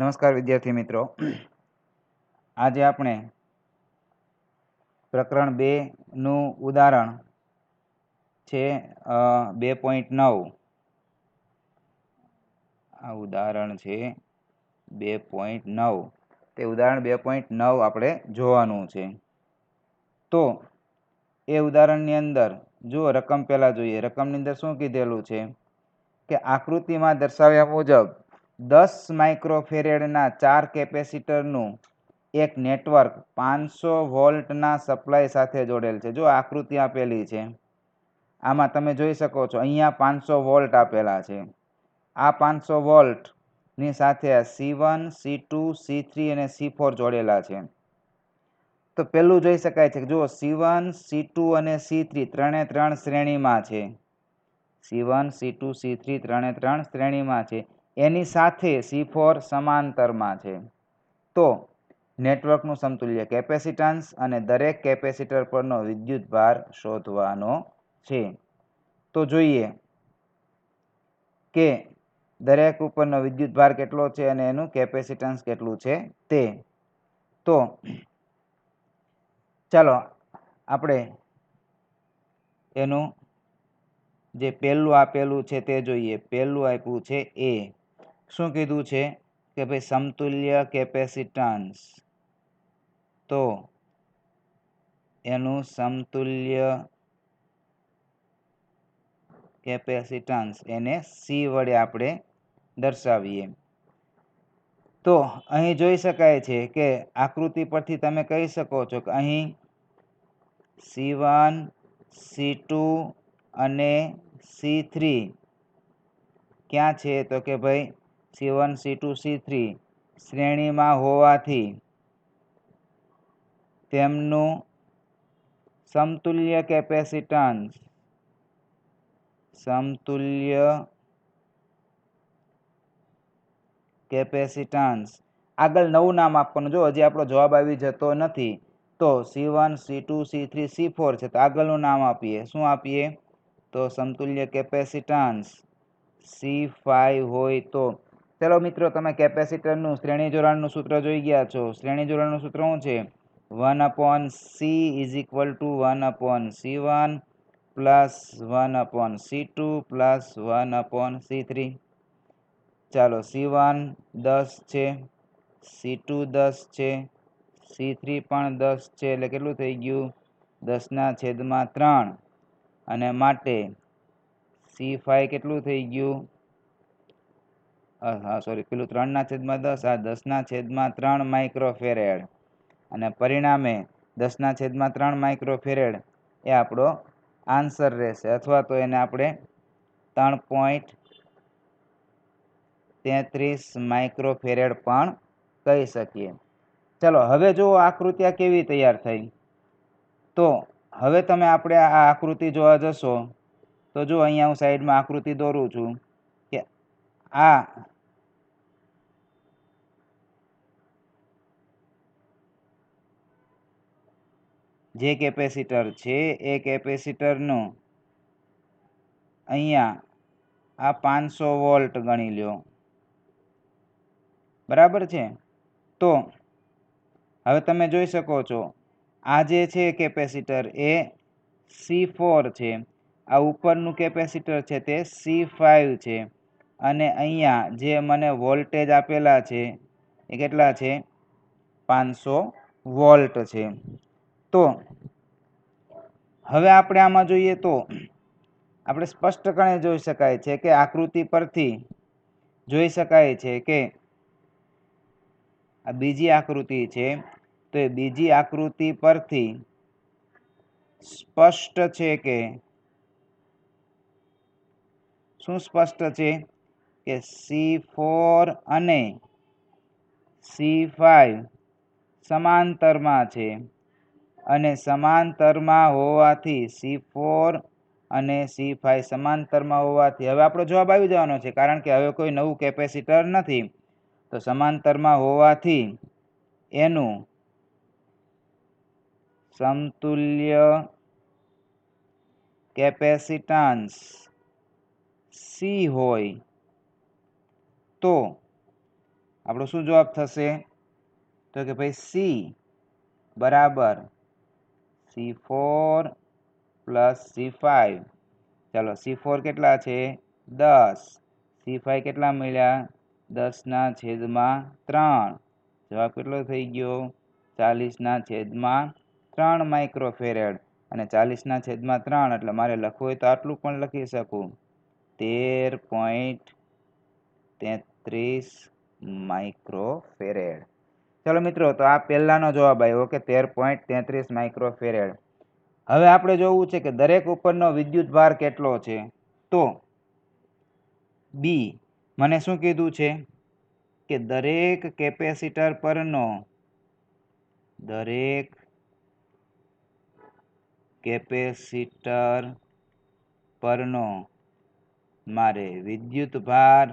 નમસ્કાર વિદ્યાર્થી મિત્રો, આજે આપણે પ્રકરણ 2નું ઉદાહરણ છે 2.9. આ ઉદાહરણ છે 2.9. તે ઉદાહરણ 2.9 આપણે જોવાનું છે. તો એ ઉદાહરણની અંદર જો રકમ પહેલા જોઈએ. રકમની અંદર શું કીધેલું છે કે આકૃતિમાં દર્શાવ્યા મુજબ 10 માઇક્રોફેરેડના 4 કેપેસિટરનું એક નેટવર્ક 500 વોલ્ટના સપ્લાય સાથે જોડેલ છે. જો આકૃતિ આપેલી છે, આમાં તમે જોઈ શકો છો, અહીંયા 500 વોલ્ટ આપેલા છે. આ 500 વોલ્ટની સાથે C1, C2, C3 અને C4 જોડેલા છે. તો પહેલું જોઈ શકાય છે કે જો C1, C2 અને C3 ત્રણે ત્રણ શ્રેણીમાં છે. C1, C2, C3 ત્રણે ત્રણ શ્રેણીમાં છે. એની સાથે C4 સમાંતરમાં છે. તો નેટવર્કનું સમતુલ્ય કેપેસિટન્સ અને દરેક કેપેસિટર પરનો વિદ્યુતભાર શોધવાનો છે. તો જોઈએ કે દરેક ઉપરનો વિદ્યુતભાર કેટલો છે અને એનું કેપેસિટન્સ કેટલું છે તે. તો ચાલો આપણે એનું જે પહેલું આપેલું છે તે જોઈએ. પહેલું આપ્યું છે એ. શું કીધું છે કે ભાઈ સમતુલ્ય કેપેસિટન્સ. તો એનું સમતુલ્ય કેપેસિટન્સ એને C વડે આપણે દર્શાવીએ. તો અહીં જોઈ શકાય છે કે આકૃતિ પરથી તમે કહી શકો છો કે અહીં C1, C2 અને C3 ક્યાં છે? તો કે ભાઈ C1, C2, C3 શ્રેણીમાં હોવાથી તેમનું સમતુલ્ય કેપેસિટન્સ આગળ નવું નામ આપવાનું. જો હજી આપણો જવાબ આવી જતો નથી તો C1, C2, C3, C4 છે, તો આગળનું નામ આપીએ. શું આપીએ? તો સમતુલ્ય કેપેસિટન્સ C5 હોય તો. ચલો મિત્રો, તમે કેપેસિટરનું શ્રેણી જોડાણનું સૂત્ર જોઈ ગયા છો. શ્રેણી જોડાણનું સૂત્ર શું છે? 1/C = 1/C1 plus 1/C2 plus 1/C3. ચાલો, C1 10 છે, C2 10 છે, C3 પણ 10 છે, એટલે કેટલું થઈ ગયું? 10/3. અને માટે C5 કેટલું થઈ ગયું? સોરી, પેલું 3/10, આ 10/3 માઇક્રોફેરેડ. અને પરિણામે 10/3 માઇક્રોફેરેડ એ આપણો આન્સર રહેશે, અથવા તો એને આપણે 3.33 માઇક્રોફેરેડ પણ કહી શકીએ. ચલો, હવે જો આકૃતિ કેવી તૈયાર થઈ. તો હવે તમે આપણે આ આકૃતિ જોવા જશો તો જો અહીંયા હું સાઈડમાં આકૃતિ દોરું છું કે આ જે કેપેસિટર છે એ કેપેસિટરનું અહીંયા આ 500 વોલ્ટ ગણી લ્યો. બરાબર છે? તો હવે તમે જોઈ શકો છો, આ જે છે કેપેસિટર એ C4 છે, આ ઉપરનું કેપેસિટર છે તે C5 છે, અને અહીંયા જે મને વોલ્ટેજ આપેલા છે એ કેટલા છે? 500 વોલ્ટ છે. તો હવે આપણે આમાં જોઈએ તો આપણે સ્પષ્ટપણે જોઈ શકાય છે કે આકૃતિ પરથી જોઈ શકાય છે કે આ બીજી આકૃતિ છે. તો એ બીજી આકૃતિ પરથી સ્પષ્ટ છે કે શું સ્પષ્ટ છે? કે C4 અને C5 સમાંતરમાં છે. અને સમાંતરમાં હોવાથી C4 અને C5 સમાંતરમાં હોવાથી હવે આપણો જવાબ આવી જવાનો છે, કારણ કે હવે કોઈ નવું કેપેસિટર નથી. તો સમાંતરમાં હોવાથી એનું સમતુલ્ય કેપેસિટન્સ C હોય તો આપણો શું જવાબ થશે? તો કે ભાઈ સી બરાબર C4 પ્લસ C5. ચાલો C4 કેટલા છે? 10. C5 કેટલા મળ્યા? 10/3. જવાબ કેટલો થઈ ગયો? 40/3 માઇક્રોફેરેડ. અને 40/3 એટલે મારે લખવું હોય તો આટલું પણ લખી શકું, 13.33 માઇક્રોફેરેડ. ચલો મિત્રો, તો આ પહેલાનો જવાબ આવ્યો કે 13.33 માઇક્રોફેરેડ. હવે આપણે જોવું છે કે દરેક ઉપરનો વિદ્યુત ભાર કેટલો છે. તો બી મને શું કીધું છે કે દરેક કેપેસિટર પરનો મારે વિદ્યુત ભાર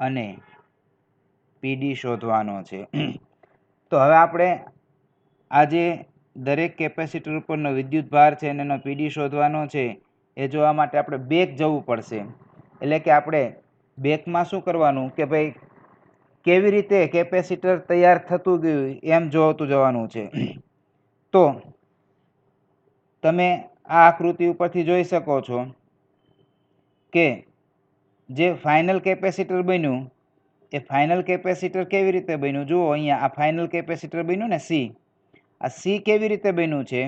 અને પીડી શોધવાનો છે. તો હવે આપણે આજે દરેક કેપેસિટર ઉપરનો વિદ્યુત ભાર છે અને એનો પીડી શોધવાનો છે. એ જોવા માટે આપણે બેક જવું પડશે. એટલે કે આપણે બેકમાં શું કરવાનું કે ભાઈ કેવી રીતે કેપેસિટર તૈયાર થતું ગયું એમ જોતું જવાનું છે. તો તમે આ આકૃતિ ઉપરથી જોઈ શકો છો કે જે ફાઇનલ કેપેસિટર બન્યું એ ફાઇનલ કેપેસિટર કેવી રીતે બન્યું? જુઓ અહીંયા આ ફાઇનલ કેપેસિટર બન્યું ને સી. આ સી કેવી રીતે બન્યું છે?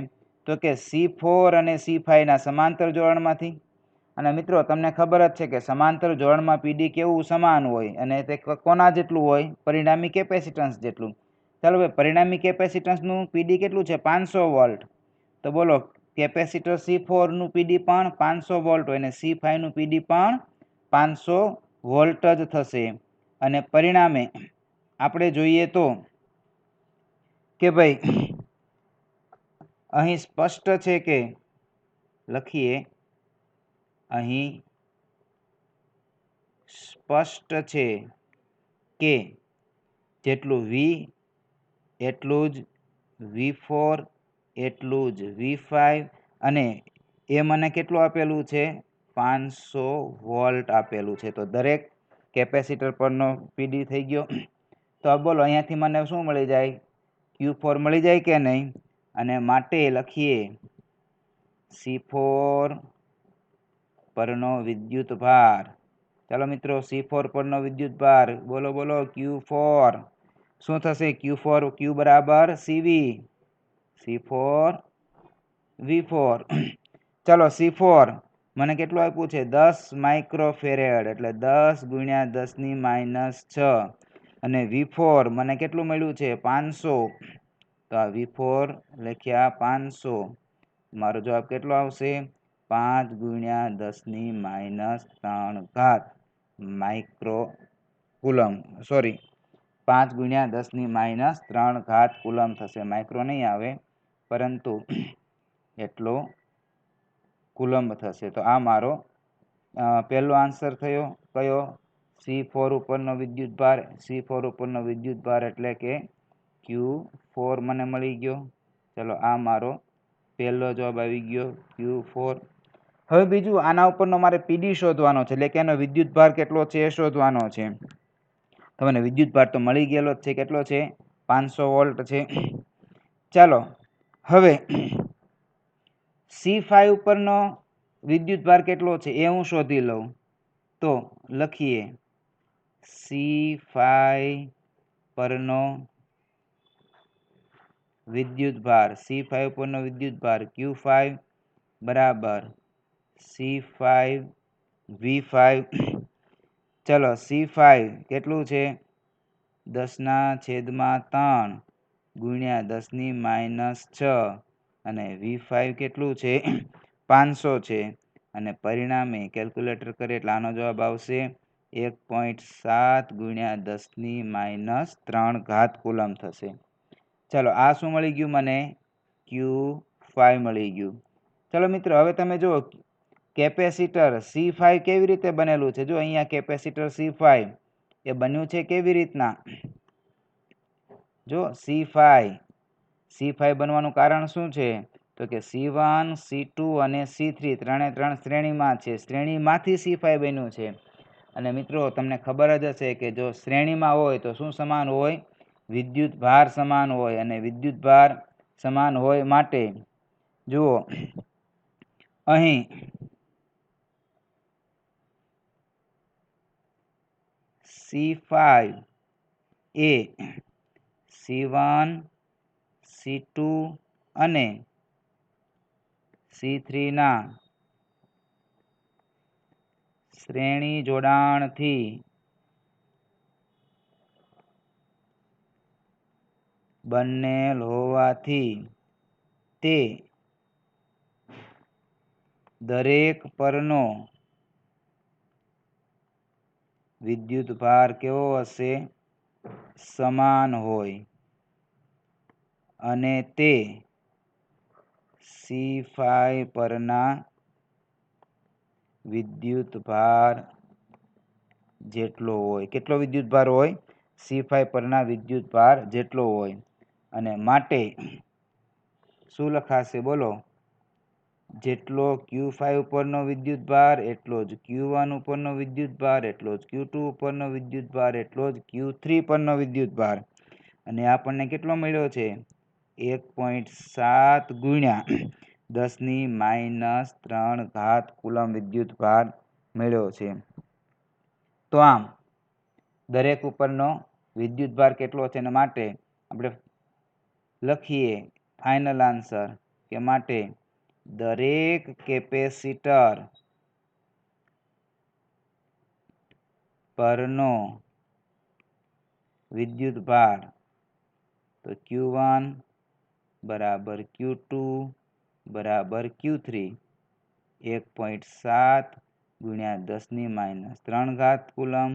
તો કે C4 અને C5 ના સમાંતર જોડાણમાંથી. અને મિત્રો તમને ખબર જ છે કે સમાંતર જોડાણમાં પીડી કેવું સમાન હોય અને તે કોના જેટલું હોય? પરિણામી કેપેસિટન્સ જેટલું. ચાલો ભાઈ, પરિણામી કેપેસિટન્સનું પીડી કેટલું છે? 500 વોલ્ટ. તો બોલો કેપેસિટર C4 નું પીડી પણ 500 વોલ્ટ હોય અને C5 નું પીડી પણ 500 વોલ્ટ જ થશે. અને પરિણામે આપણે જોઈએ તો કે ભાઈ અહીં સ્પષ્ટ છે કે લખીએ, અહીં સ્પષ્ટ છે કે જેટલું V એટલું જ V4 એટલું જ V5 અને એ મને કેટલું આપેલું છે? 500 વોલ્ટ આપેલું છે. તો દરેક કેપેસિટર પરનો પીડી થઈ ગયો. તો બોલો અહીંયાથી મને શું મળી જાય? Q4 મળી જાય કે નહીં? અને માટે લખીએ C4 પરનો વિદ્યુત ભાર. ચાલો મિત્રો, C4 પરનો વિદ્યુત ભાર બોલો બોલો Q4 શું થશે? Q4 Q બરાબર CV, C4 V4. ચાલો C4 મને કેટલું આપ્યું છે? 10 માઇક્રોફેરેડ એટલે 10 × 10⁻6. અને V4 મને કેટલું મળ્યું છે? 500. તો આ V4 લખ્યા 500. મારો જવાબ કેટલો આવશે? 5 × 10⁻3 માઇક્રો કુલમ. સોરી, 5 × 10⁻3 કુલમ થશે. માઇક્રો નહીં આવે પરંતુ એટલો કુલંબ થશે. તો આ મારો પહેલો આન્સર થયો. કયો? C4 ઉપરનો વિદ્યુત ભાર. C4 ઉપરનો વિદ્યુત ભાર એટલે કે Q4 મને મળી ગયો. ચલો, આ મારો પહેલો જવાબ આવી ગયો, Q4. હવે બીજું, આના ઉપરનો મારે પીડી શોધવાનો છે, એટલે કે એનો વિદ્યુત ભાર કેટલો છે એ શોધવાનો છે. તમને વિદ્યુત ભાર તો મળી ગયેલો જ છે. કેટલો છે? 500 વોલ્ટ છે. ચાલો હવે C5 ઉપરનો વિદ્યુત ભાર કેટલો છે એ હું શોધી લઉં. તો લખીએ C5 પરનો વિદ્યુત ભાર. C5 ઉપરનો વિદ્યુત ભાર Q5 બરાબર C5 V5. ચલો C5 કેટલું છે? 10/3 × 10⁻6 અને V5 કેટલું છે? 500 છે. અને પરિણામે કેલ્ક્યુલેટર કરે એટલે આનો જવાબ આવશે 1.7 × 10⁻3 કુલમ થશે. ચલો, આ શું મળી ગયું મને? Q5 મળી ગયું. ચલો મિત્રો, હવે તમે જુઓ કેપેસિટર C5 કેવી રીતે બનેલું છે. જો અહીંયા કેપેસિટર C5 એ બન્યું છે કેવી રીતના? જો C5 બનવાનું કારણ શું છે? તો કે C1 C2 અને C3 ત્રણે ત્રણ શ્રેણીમાં છે. શ્રેણીમાંથી C5 બન્યું છે. અને મિત્રો તમને ખબર જ હશે કે જો શ્રેણીમાં હોય તો શું સમાન હોય? વિદ્યુત ભાર સમાન હોય, અને વિદ્યુત ભાર સમાન હોય માટે જુઓ અહીં C5 એ C1 C2 અને C3 ના શ્રેણી જોડાણથી બનેલ હોવાથી તે દરેક પરનો વિદ્યુત ભાર કેવો હશે? સમાન હોય, અને તે C5 પરના વિદ્યુત ભાર જેટલો હોય. કેટલો વિદ્યુત ભાર હોય? C5 પરના વિદ્યુત ભાર જેટલો હોય. અને માટે શું લખાશે બોલો? જેટલો Q5 ઉપરનો વિદ્યુત ભાર એટલો જ Q1 ઉપરનો વિદ્યુત ભાર, એટલો જ Q2 ઉપરનો વિદ્યુત ભાર, એટલો જ Q3 પરનો વિદ્યુત ભાર. અને આપણને કેટલો મળ્યો છે? 1.7 ગુણ્યા 10⁻³ કુલમ વિદ્યુત ભાર મળ્યો છે. તો આમ દરેક ઉપરનો વિદ્યુત ભાર કેટલો છે એના માટે આપણે લખીએ ફાઇનલ આન્સર કે માટે દરેક કેપેસિટર પરનો વિદ્યુત ભાર તો Q1 બરાબર Q2 બરાબર Q3 1.7 ગુણ્યા 10⁻³ કુલમ,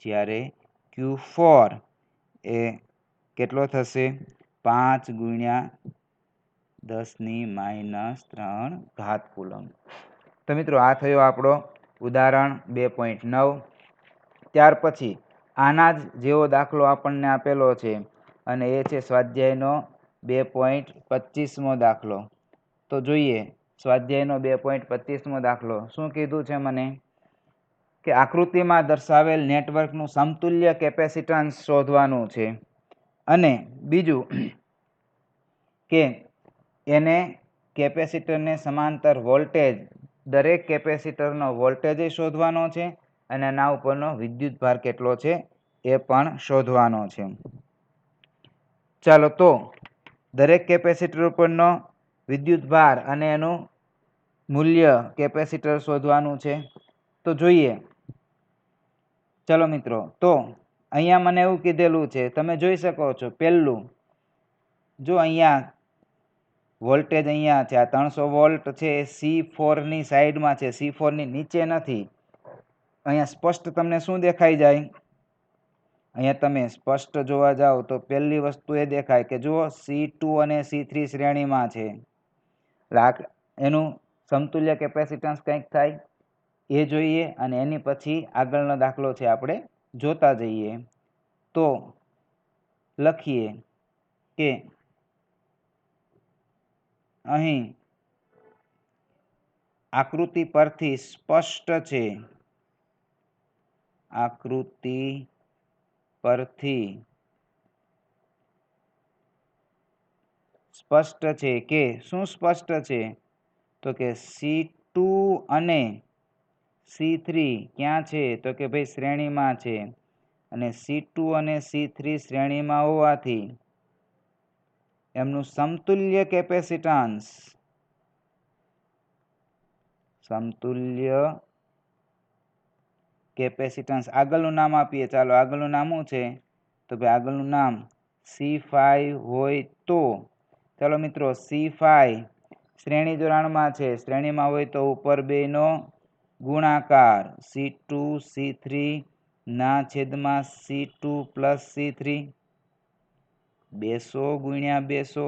જ્યારે Q4 એ કેટલો થશે? 5 ગુણ્યા 10⁻³ કુલમ. તો મિત્રો આ થયો આપણો ઉદાહરણ 2.9. ત્યાર પછી આના જ જેવો દાખલો આપણને આપેલો છે, અને એ છે સ્વાધ્યાયનો 2.25મો દાખલો. તો જોઈએ સ્વાધ્યાયનો 2.25મો દાખલો. શું કીધું છે મને? કે આકૃતિમાં દર્શાવેલ નેટવર્કનું સમતુલ્ય કેપેસિટન્સ શોધવાનું છે. અને બીજું કે એને કેપેસિટરને સમાંતર વોલ્ટેજ, દરેક કેપેસિટરનો વોલ્ટેજ શોધવાનો છે, અને એના ઉપરનો વિદ્યુત ભાર કેટલો છે એ પણ શોધવાનો છે. ચાલો તો દરેક કેપેસિટર ઉપરનો વિદ્યુત ભાર અને એનું મૂલ્ય કેપેસિટર શોધવાનું છે. તો જોઈએ ચલો મિત્રો. તો અહીંયા મને એવું કીધેલું છે, તમે જોઈ શકો છો. પહેલું જો અહીંયા વોલ્ટેજ અહીંયા છે, આ 300 વોલ્ટ છે, C4 ની સાઈડમાં છે, C4 ની નીચે નથી. અહીંયા સ્પષ્ટ તમને શું દેખાઈ જાય? અહીંયા તમે સ્પષ્ટ જોવા જાઓ તો પહેલી વસ્તુ એ દેખાય કે જુઓ C2 અને C3 શ્રેણીમાં છે. એનું સમતુલ્ય કેપેસિટન્સ કંઈક થાય એ જોઈએ, અને એની પછી આગળનો દાખલો છે આપણે જોતા જઈએ. તો લખીએ કે અહીં આકૃતિ પરથી સ્પષ્ટ છે, આકૃતિ પરથી સ્પષ્ટ છે કે શું સ્પષ્ટ છે? તો કે C2 અને C3 ક્યાં છે? તો કે ભાઈ શ્રેણીમાં છે. અને C2 અને C3 શ્રેણીમાં હોવાથી એમનું સમતુલ્ય કેપેસિટન્સ, સમતુલ્ય કેપેસિટન્સ આગળનું નામ આપીએ. ચાલો આગળનું નામ શું છે? તો ભાઈ આગળનું નામ C5 હોય તો ચાલો મિત્રો C5 શ્રેણી જોડાણમાં છે, શ્રેણીમાં હોય તો ઉપર બેનો ગુણાકાર C2 C3 ના છેદમાં C2 પ્લસ C3 200 ગુણ્યા 200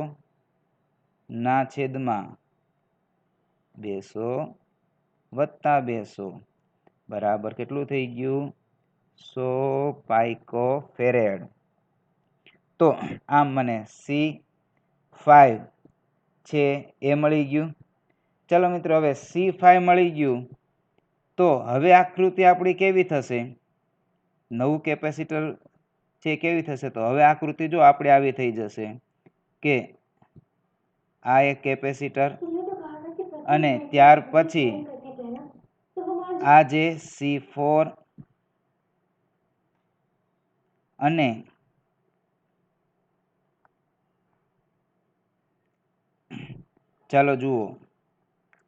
ના છેદમાં 200 વત્તા 200 બરાબર કેટલું થઈ ગયું? 100 પાઇકોફેરેડ. તો આમ મને C5 છે એ મળી ગયું. ચાલો મિત્રો હવે C5 મળી ગયું, તો હવે આકૃતિ આપણી કેવી થશે? નવું કેપેસિટર છે કેવી થશે? તો હવે આકૃતિ જો આપણે આવી થઈ જશે કે આ એક કેપેસિટર અને ત્યાર પછી આ જે C4 અને ચાલો જુઓ,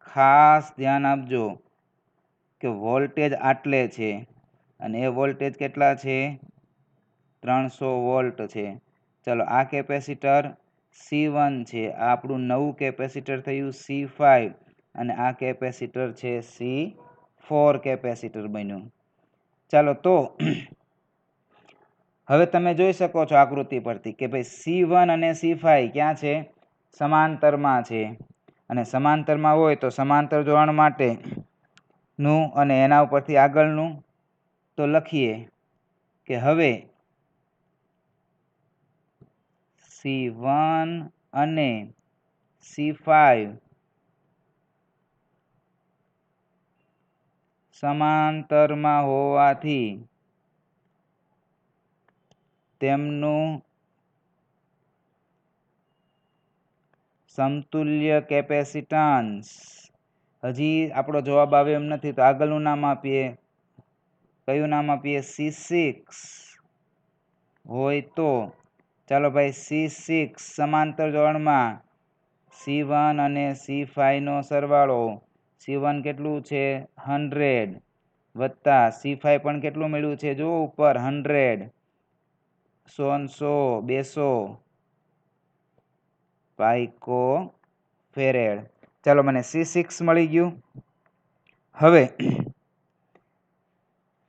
ખાસ ધ્યાન આપજો કે વોલ્ટેજ આટલે છે અને એ વોલ્ટેજ કેટલા છે? 300 વોલ્ટ છે. ચાલો આ કેપેસિટર C1 છે, આ આપણું નવું કેપેસિટર થયું C5 અને આ કેપેસિટર છે C4 કેપેસિટર બન્યું. ચાલો તો હવે તમે જોઈ શકો છો આકૃતિ પરથી કે ભાઈ C1 અને C5 ક્યાં છે? સમાંતરમાં છે. અને સમાંતરમાં હોય તો સમાંતર જોડાણ માટે નું અને એના ઉપરથી આગળનું તો લખીએ કે હવે C1 અને C5 સમાંતરમાં હોવાથી તેમનું સમતુલ્ય કેપેસિટન્સ, હજી આપણો જવાબ આવે એમ નથી તો આગળનું નામ આપીએ. કયું નામ આપીએ? C6 હોય તો ચાલો ભાઈ C6 સમાંતર જોડાણમાં C1 અને C5 નો સરવાળો, C1 કેટલું છે? 100 વત્તા C5 પણ કેટલું મળ્યું છે? જો ઉપર 100, 100 200 પાઇકો ફેરેડ. ચાલો મને C6 મળી ગયું. હવે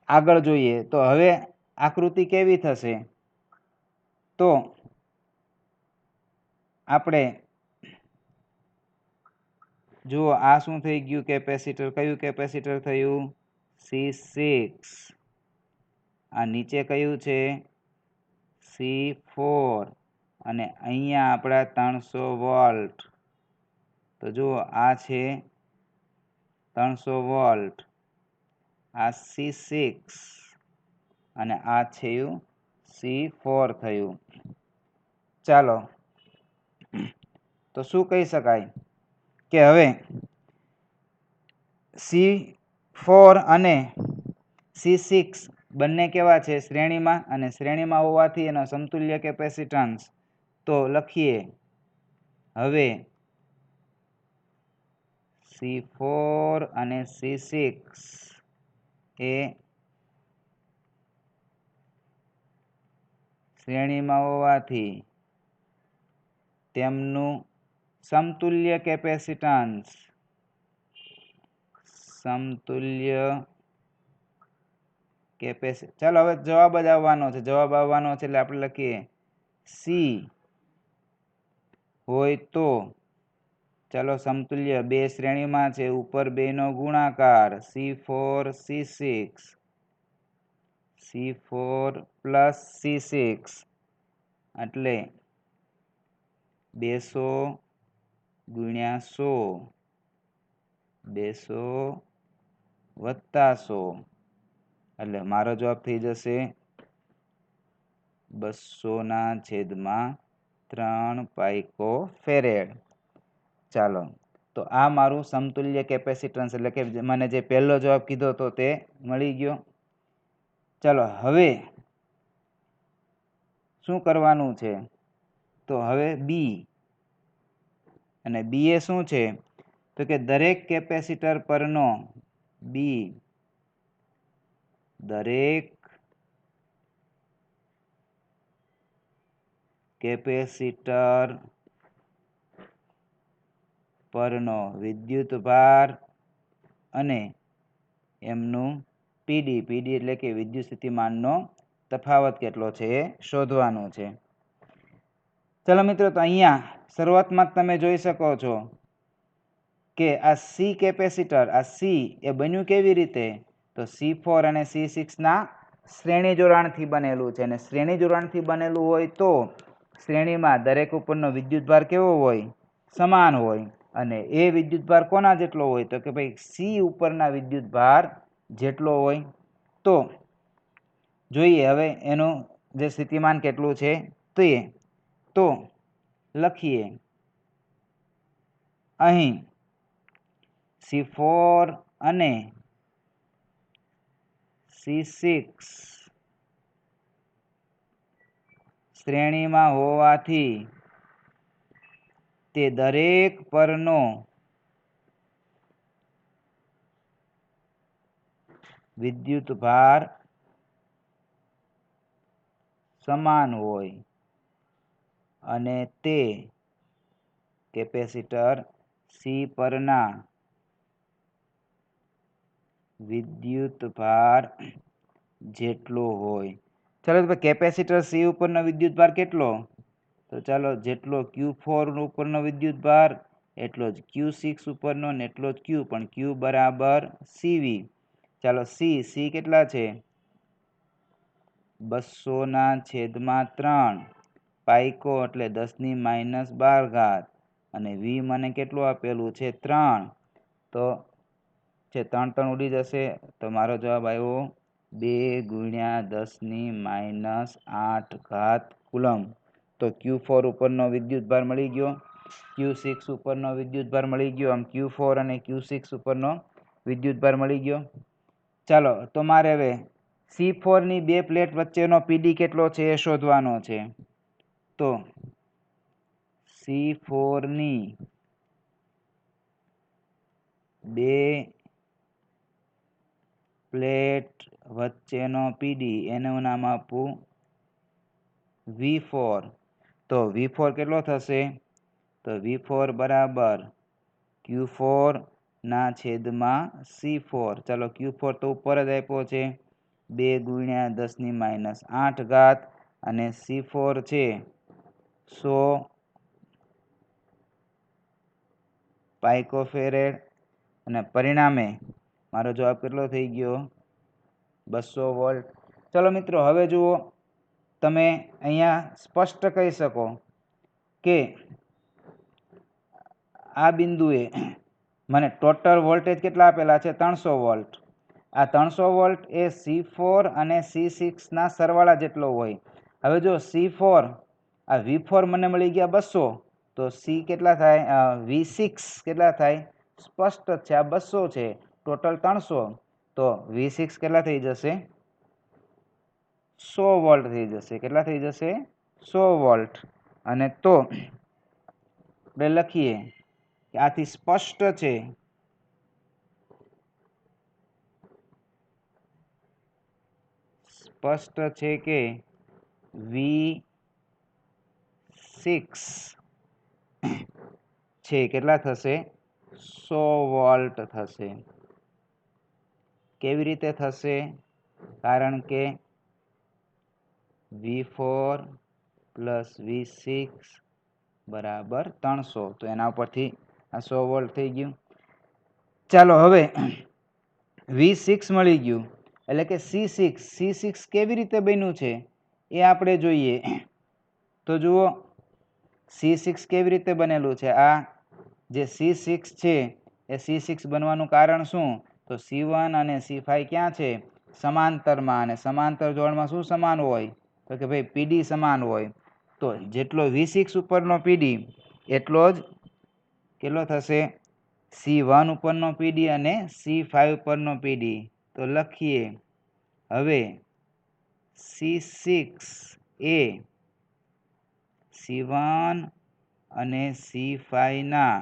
આગળ જોઈએ તો હવે આકૃતિ કેવી થશે? તો આપણે જુઓ આ શું થઈ ગયું કેપેસિટર? કયું કેપેસિટર થયું? C6. આ નીચે કયું છે? C4 અને અહીંયા આપણા 300 વોલ્ટ. તો જુઓ આ છે 300 વોલ્ટ, આ C6 અને આ થયું C4 થયું. ચાલો તો શું કહી શકાય કે હવે C4 અને C6 બંને કેવા છે? શ્રેણીમાં, અને શ્રેણીમાં હોવાથી એનો સમતુલ્ય કેપેસિટન્સ તો લખીએ હવે C4 અને C6 એ શ્રેણીમાં હોવાથી તેમનું સમતુલ્ય કેપેસિટન્સ ચાલો હવે જવાબ જ આવવાનો છે. જવાબ આવવાનો છે એટલે આપણે લખીએ C હોય તો ચાલો સમતુલ્ય બે શ્રેણીમાં છે, ઉપર બેનો ગુણાકાર C4 C6, C4 plus C6 એટલે 200 ગુણ્યા 100, 200 વત્તા 100 એટલે મારો જવાબ થઈ જશે 200/3 પાઇકો ફેરેડ. ચાલો તો આ મારું સમતુલ્ય કેપેસિટન્સ એટલે કે મને જે પહેલો જવાબ કીધો હતો તે મળી ગયો. ચાલો હવે શું કરવાનું છે? તો હવે બી, અને બી એ શું છે? તો કે દરેક કેપેસિટર પરનો બી, દરેક કેપેસિટર પરનો વિદ્યુતભાર અને એમનું પીડી એટલે કે વિદ્યુત સ્થિતિમાનનો તફાવત કેટલો છે એ શોધવાનું છે. ચલો મિત્રો, તો અહીંયા શરૂઆતમાં તમે જોઈ શકો છો કે આ સી કેપેસિટર, આ સી એ બન્યું કેવી રીતે? તો C4 અને C6 ના શ્રેણી જોડાણથી બનેલું છે. અને શ્રેણી જોડાણથી બનેલું હોય તો શ્રેણીમાં દરેક ઉપરનો વિદ્યુતભાર કેવો હોય? સમાન હોય. અને એ વિદ્યુતભાર કોના જેટલો હોય? તો કે ભાઈ સી ઉપરના વિદ્યુતભાર જેટલો હોય તો જોઈએ હવે એનું જે સ્થિતિમાન કેટલું છે તે તો લખીએ અહીં C4 અને C6 શ્રેણીમાં હોવાથી તે દરેક પરનો વિદ્યુત ભાર સમાન હોય અને તે કેપેસિટર C પરના વિદ્યુત ભાર જેટલો હોય. ચાલો તો કેપેસિટર C ઉપરનો વિદ્યુત ભાર કેટલો? તો ચાલો જેટલો Q4 ઉપરનો વિદ્યુત ભાર એટલો જ Q6 ઉપરનો ને એટલો જ Q, પણ Q બરાબર CV. ચાલો C કેટલા છે? 200/3 પાઇકો એટલે 10⁻12 અને V મને કેટલું આપેલું છે? 3. તો 3 ઉડી જશે તો મારો જવાબ આવ્યો 2 × 10⁻8 કુલમ. તો Q4 ઉપરનો વિદ્યુત ભાર મળી ગયો, Q6 ઉપરનો વિદ્યુત ભાર મળી ગયો. આમ Q4 અને Q6 ઉપરનો વિદ્યુત ભાર મળી ગયો. ચાલો તો મારે હવે C4 ની બે પ્લેટ વચ્ચેનો PD કેટલો છે એ શોધવાનો છે. તો C4 ની બે પ્લેટ વચ્ચેનો PD એનું નામ આપું V4. તો V4 કેટલો થશે? તો V4 બરાબર Q4/C4. ચાલો Q4 તો ઉપર જ આપ્યો છે 2 × 10⁻8 અને C4 છે 100 પાઇકોફેરેડ અને પરિણામે મારો જવાબ કેટલો થઈ ગયો? 200 વોલ્ટ. ચલો મિત્રો હવે જુઓ તમે અહીંયા સ્પષ્ટ કહી શકો કે આ બિંદુએ મને ટોટલ વોલ્ટેજ કેટલા આપેલા છે? 300 વોલ્ટ. આ 300 વોલ્ટ એ C4 અને C6 ના સરવાળા જેટલો હોય. હવે જો C4 આ V4 મને મળી ગયા 200 તો C કેટલા થાય? V6 કેટલા થાય? સ્પષ્ટ છે આ 200 છે, ટોટલ 300. તો V6 કેટલા થઈ જશે? 100 વોલ્ટ થઈ જશે. કેટલા થઈ જશે? 100 વોલ્ટ. અને તો આપણે લખીએ કે આથી સ્પષ્ટ છે કે V6 છે કેટલા થશે? 100 વોલ્ટ થશે. કેવી રીતે થશે? કારણ કે V4 + V6 બરાબર 300. તો એના ઉપરથી આ 100 વોલ્ટ થઈ ગયું. ચાલો હવે V6 મળી ગયું એટલે કે C6 કેવી રીતે બન્યું છે એ આપણે જોઈએ. તો જુઓ C6 કેવી રીતે બનેલું છે. આ જે C6 છે એ C6 બનવાનું કારણ શું? તો C1 અને C5 ક્યાં છે? સમાંતરમાં. અને સમાંતર જોડમાં શું સમાન હોય? તો કે ભાઈ PD સમાન હોય. તો જેટલો V6 ઉપરનો PD એટલો જ કેટલો થશે? C1 ઉપરનો PD અને C5 ઉપરનો PD. તો લખીએ હવે C6 એ C1 અને C5 ના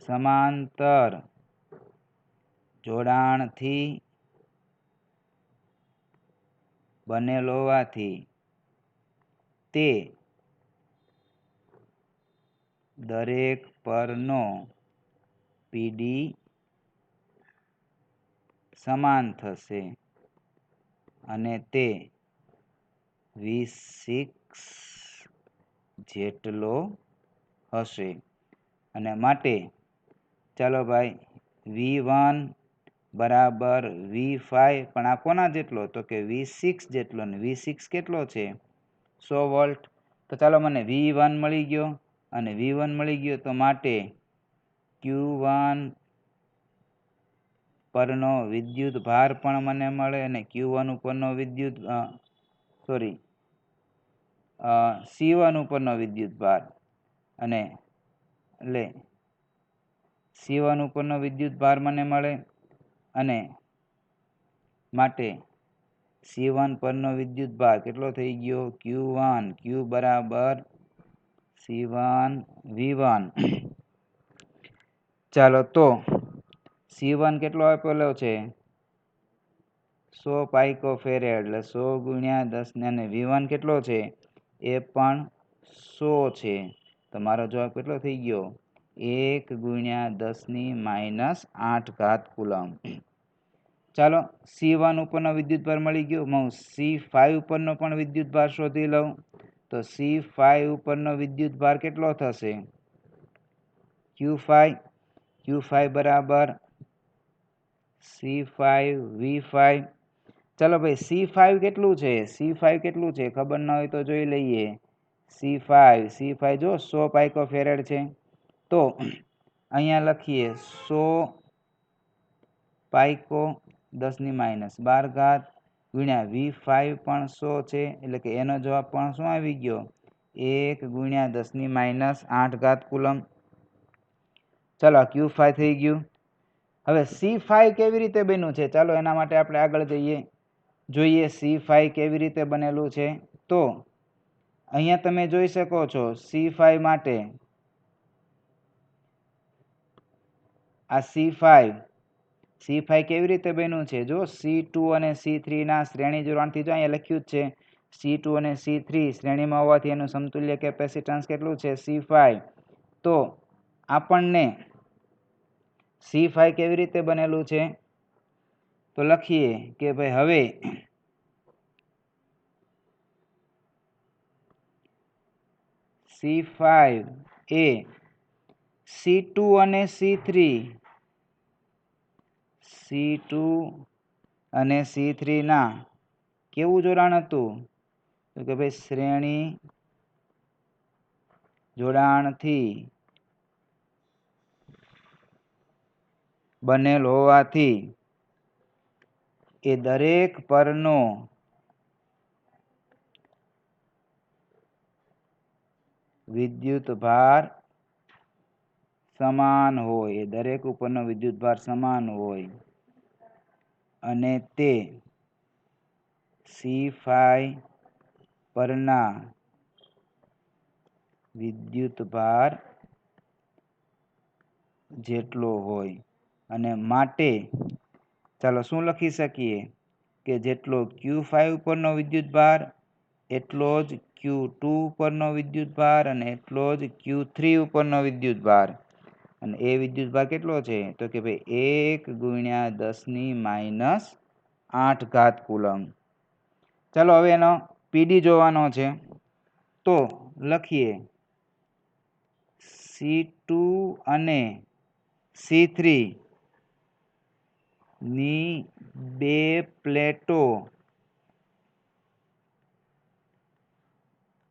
સમાંતર જોડાણથી બનેલો હોવાથી તે દરેક પરનો PD સમાન થશે અને તે V6 જેટલો હશે. અને માટે ચાલો ભાઈ V1 બરાબર V5 પણ આ કોના જેટલો? તો કે V6 જેટલો. ને V6 કેટલો છે? 100 વોલ્ટ. તો ચાલો મને V1 મળી ગયો અને V1 મળી ગયો તો માટે Q1 પરનો વિદ્યુત ભાર પણ મને મળે અને Q1 ઉપરનો વિદ્યુત C1 ઉપરનો વિદ્યુત ભાર અને એટલે C1 ઉપરનો વિદ્યુત ભાર મને મળે અને માટે C1 પરનો વિદ્યુત ભાર કેટલો થઈ ગયો Q1 Q બરાબર C1 V1 ચાલો તો C1 કેટલો આપેલો છે 100 પાઇકોફેરેડ એટલે 100 ગુણ્યા 10 અને V1 કેટલો છે એ પણ 100 છે તો મારો જવાબ કેટલો થઈ ગયો 1 ગુણ્યા 10⁻8 કુલમ ચાલો C1 ઉપરનો વિદ્યુતભાર મળી ગયો હું C5 ઉપરનો પણ વિદ્યુતભાર શોધી લઉં તો C5 ઉપરનો વિદ્યુતભાર કેટલો થશે Q5 બરાબર C5 V5 ચાલો ભાઈ C5 કેટલું છે ખબર ન હોય તો જોઈ લઈએ C5 જો 100 પાઇકોફેરેડ છે તો અહીંયા લખીએ 100 પાઇકો 10⁻12 ગુણ્યા V5 પણ 100 છે એટલે કે એનો જવાબ પણ શું આવી ગયો 1 ગુણ્યા 10⁻8 કુલમ ચાલો Q5 થઈ ગયું હવે C5 કેવી રીતે બન્યું છે ચાલો એના માટે આપણે આગળ જોઈએ C5 કેવી રીતે બનેલું છે તો અહીંયા તમે જોઈ શકો છો C5 માટે આ C5 કેવી રીતે બન્યું છે જો C2 અને C3 ના શ્રેણી જોડાણથી જો અહીંયા લખ્યું જ છે C2 અને C3 શ્રેણીમાં હોવાથી એનું સમતુલ્ય કેપેસિટન્સ કેટલું છે C5 તો આપણને C5 કેવી રીતે બનેલું છે તો લખીએ કે ભાઈ હવે C5 એ C2 અને C3 ના કેવું જોડાણ હતું તો કે ભાઈ શ્રેણી જોડાણથી બનેલ હોવાથી એ દરેક પરનો વિદ્યુત ભાર સમાન હોય દરેક ઉપરનો વિદ્યુત ભાર સમાન હોય અને તે C5 પરના વિદ્યુત ભાર જેટલો હોય અને માટે ચાલો શું લખી શકીએ કે જેટલો Q5 ઉપરનો વિદ્યુત ભાર એટલો જ Q2 ઉપરનો વિદ્યુત ભાર અને એટલો જ Q3 ઉપરનો વિદ્યુત ભાર અને એ વિદ્યુત ભાર કેટલો છે તો કે ભાઈ 1 ગુણ્યા 10⁻8 કુલમ ચાલો હવે એનો PD જોવાનો છે તો લખીએ C2 અને C3 ની બે પ્લેટો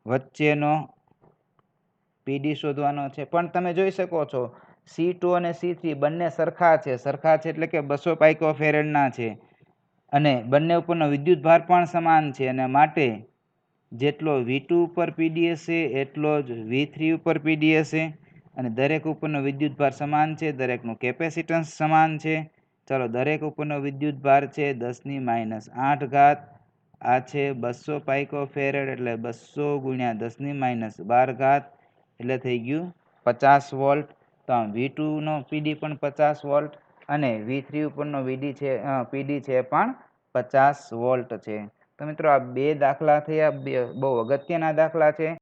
વચ્ચેનો PD શોધવાનો છે પણ તમે જોઈ શકો છો C2 અને C3 બંને સરખા છે એટલે કે 200 પાઇકોફેરેડના છે અને બંને ઉપરનો વિદ્યુત ભાર પણ સમાન છે અને માટે જેટલો V2 ઉપર PD હશે એટલો જ V3 ઉપર PD હશે અને દરેક ઉપરનો વિદ્યુત ભાર સમાન છે દરેકનું કેપેસિટન્સ સમાન છે ચાલો દરેક ઉપરનો વિદ્યુત ભાર છે 10⁻8 આ છે 200 પાઇકોફેરેડ એટલે 200 ગુણ્યા 10⁻12 એટલે થઈ ગયું 50 વોલ્ટ તો આમ V2 નો PD પણ 50 વોલ્ટ અને V3 ઉપરનો PD છે પણ 50 વોલ્ટ છે તો મિત્રો આ બે દાખલા થયા બહુ અગત્યના દાખલા છે